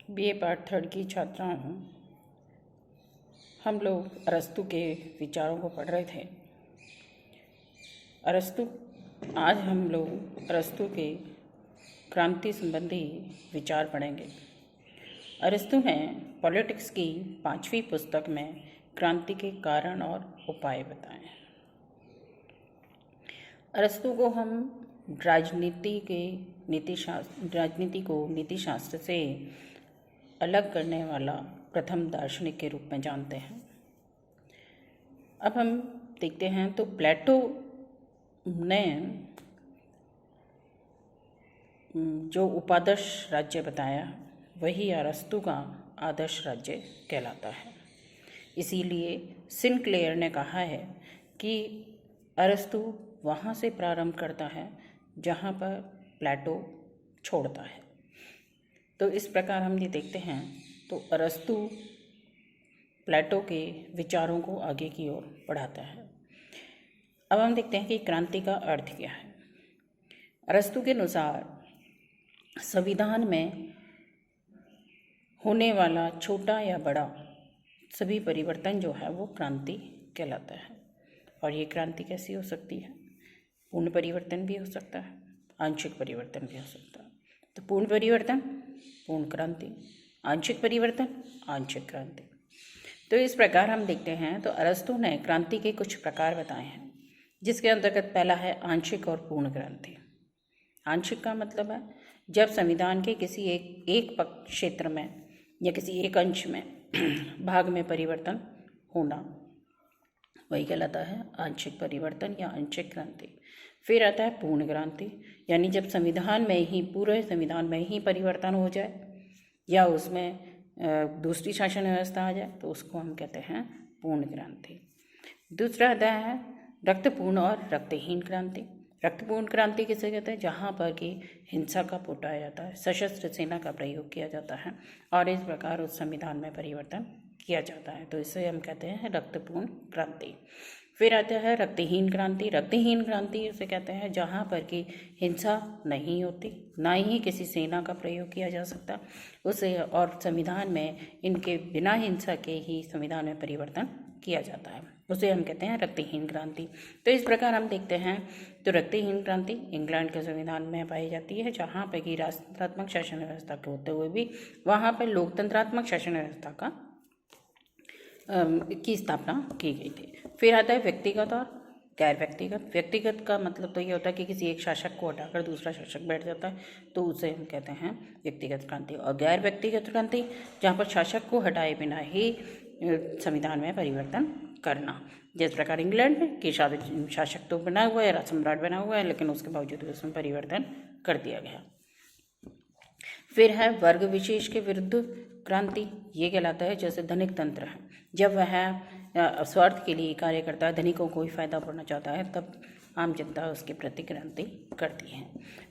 BA part third की छात्रा हूँ। हम लोग अरस्तु के विचारों को पढ़ रहे थे। आज हम लोग अरस्तु के क्रांति संबंधी विचार पढ़ेंगे। अरस्तु ने पॉलिटिक्स की 5वीं पुस्तक में क्रांति के कारण और उपाय बताए हैं। अरस्तु को हम राजनीति को नीति शास्त्र से अलग करने वाला प्रथम दार्शनिक के रूप में जानते हैं। अब हम देखते हैं तो प्लेटो ने जो उपादर्श राज्य बताया वही अरस्तु का आदर्श राज्य कहलाता है। इसीलिए सिनक्लेयर ने कहा है कि अरस्तु वहाँ से प्रारंभ करता है जहाँ पर प्लेटो छोड़ता है। तो इस प्रकार हम ये देखते हैं तो अरस्तु प्लेटो के विचारों को आगे की ओर बढ़ाता है। अब हम देखते हैं कि क्रांति का अर्थ क्या है। अरस्तु के अनुसार संविधान में होने वाला छोटा या बड़ा सभी परिवर्तन जो है वो क्रांति कहलाता है। और ये क्रांति कैसी हो सकती है? पूर्ण परिवर्तन भी हो सकता है, आंशिक परिवर्तन भी हो सकता है। तो पूर्ण परिवर्तन पूर्ण क्रांति, आंशिक परिवर्तन आंशिक क्रांति। तो इस प्रकार हम देखते हैं तो अरस्तु ने क्रांति के कुछ प्रकार बताए हैं, जिसके अंतर्गत पहला है आंशिक और पूर्ण क्रांति। आंशिक का मतलब है जब संविधान के किसी एक क्षेत्र में या किसी एक अंश में भाग में परिवर्तन होना, वही कहलाता है आंशिक परिवर्तन या आंशिक क्रांति। फिर आता है पूर्ण क्रांति, यानी जब पूरे संविधान में ही परिवर्तन हो जाए या उसमें दूसरी शासन व्यवस्था आ जाए तो उसको हम कहते हैं पूर्ण क्रांति। दूसरा आता है रक्तपूर्ण और रक्तहीन क्रांति। रक्तपूर्ण क्रांति किसे कहते हैं? जहाँ पर कि हिंसा का उठाया जाता है, सशस्त्र सेना का प्रयोग किया जाता है और इस प्रकार उस संविधान में परिवर्तन किया जाता है, तो इसे हम कहते हैं रक्तपूर्ण क्रांति। फिर आता है रक्तहीन क्रांति। रक्तहीन क्रांति उसे कहते हैं जहाँ पर कि हिंसा नहीं होती, ना ही किसी सेना का प्रयोग किया जा सकता उसे, और संविधान में इनके बिना हिंसा के ही संविधान में परिवर्तन किया जाता है, उसे हम कहते हैं रक्तहीन क्रांति। तो इस प्रकार हम देखते हैं तो रक्तहीन क्रांति इंग्लैंड के संविधान में पाई जाती है, जहाँ पर कि राष्ट्रात्मक शासन व्यवस्था के होते हुए भी वहाँ पर लोकतंत्रात्मक शासन व्यवस्था की स्थापना की गई थी। फिर आता है व्यक्तिगत और गैर व्यक्तिगत। व्यक्तिगत का मतलब तो ये होता है कि किसी एक शासक को हटाकर दूसरा शासक बैठ जाता है, तो उसे हम कहते हैं व्यक्तिगत क्रांति। और गैर व्यक्तिगत क्रांति जहाँ पर शासक को हटाए बिना ही संविधान में परिवर्तन करना, जिस प्रकार इंग्लैंड में कि शासक तो बना हुआ है, सम्राट बना हुआ है, लेकिन उसके बावजूद उसमें परिवर्तन कर दिया गया। फिर है वर्ग विशेष के विरुद्ध क्रांति। ये कहलाता है जैसे धनिक तंत्र है, जब वह स्वार्थ के लिए कार्य करता है, धनिकों को ही फायदा पहुंचाना चाहता है, तब आम जनता उसके प्रति क्रांति करती है।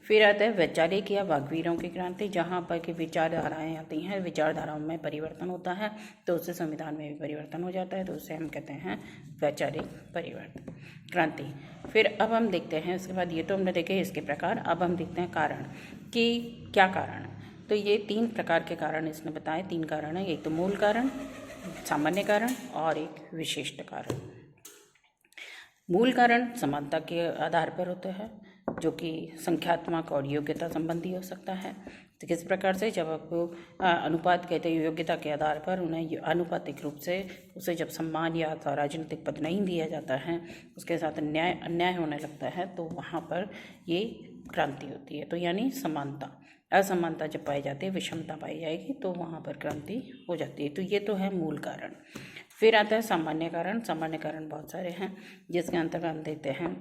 फिर आता है वैचारिक या वाग्वीरों की क्रांति, जहाँ पर कि विचारधाराएँ आती हैं, विचारधाराओं में परिवर्तन होता है तो उससे संविधान में भी परिवर्तन हो जाता है, तो उसे हम कहते हैं वैचारिक परिवर्तन क्रांति। फिर अब हम देखते हैं, इसके बाद ये तो हमने देखे इसके प्रकार, अब हम देखते हैं कारण कि क्या कारण है। तो ये 3 प्रकार के कारण इसने बताए। 3 कारण है, एक तो मूल कारण, सामान्य कारण और एक विशिष्ट कारण। मूल कारण समानता के आधार पर होते हैं, जो कि संख्यात्मक और योग्यता संबंधी हो सकता है। तो किस प्रकार से? जब आपको अनुपात कहते हैं योग्यता के आधार पर, उन्हें आनुपातिक रूप से उसे जब सम्मान या राजनीतिक पद नहीं दिया जाता है, उसके साथ अन्याय होने लगता है, तो वहाँ पर ये क्रांति होती है। तो यानी समानता, असमानता जब पाई जाती है, विषमता पाई जाएगी, तो वहाँ पर क्रांति हो जाती है। तो ये तो है मूल कारण। फिर आता है सामान्य कारण। सामान्य कारण बहुत सारे हैं, जिसके अंतर्गत हम देखते हैं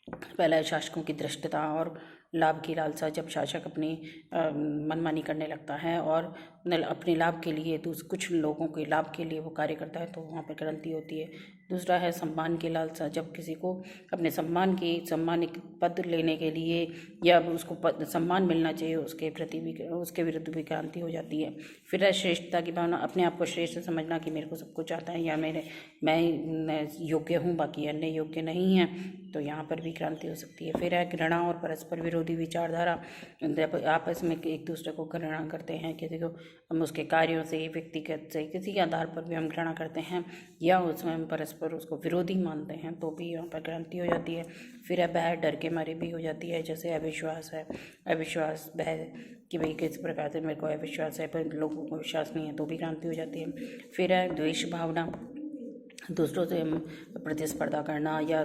पहला शासकों की धृष्टता और लाभ की लालसा। जब शासक अपनी मनमानी करने लगता है और अपने लाभ के लिए कुछ लोगों के लाभ के लिए वो कार्य करता है, तो वहाँ पर क्रांति होती है। दूसरा है सम्मान की लालसा, जब किसी को अपने सम्मानित पद लेने के लिए या उसको सम्मान मिलना चाहिए उसके प्रति भी उसके विरुद्ध भी क्रांति हो जाती है। फिर है श्रेष्ठता की भावना, अपने आप को श्रेष्ठ समझना कि मेरे को सब कुछ आता है या मैं योग्य हूँ बाकी अन्य योग्य नहीं हैं, तो यहाँ पर भी क्रांति हो सकती है। फिर है घृणा और परस्पर विरोधी विचारधारा, जब आपस में एक दूसरे को घृणा करते हैं, किसी को हम उसके कार्यों से, व्यक्तिगत से, किसी के आधार पर भी हम घृणा करते हैं या उसमें हम परस्पर उसको विरोधी मानते हैं, तो भी यहाँ पर क्रांति हो जाती है। फिर है भय, डर के मारे भी हो जाती है, जैसे अविश्वास है, अविश्वास भय कि भाई किस प्रकार से मेरे को अविश्वास है पर लोगों को विश्वास नहीं है, तो भी क्रांति हो जाती है। फिर है द्वेष भावना, दूसरों से हम प्रतिस्पर्धा करना या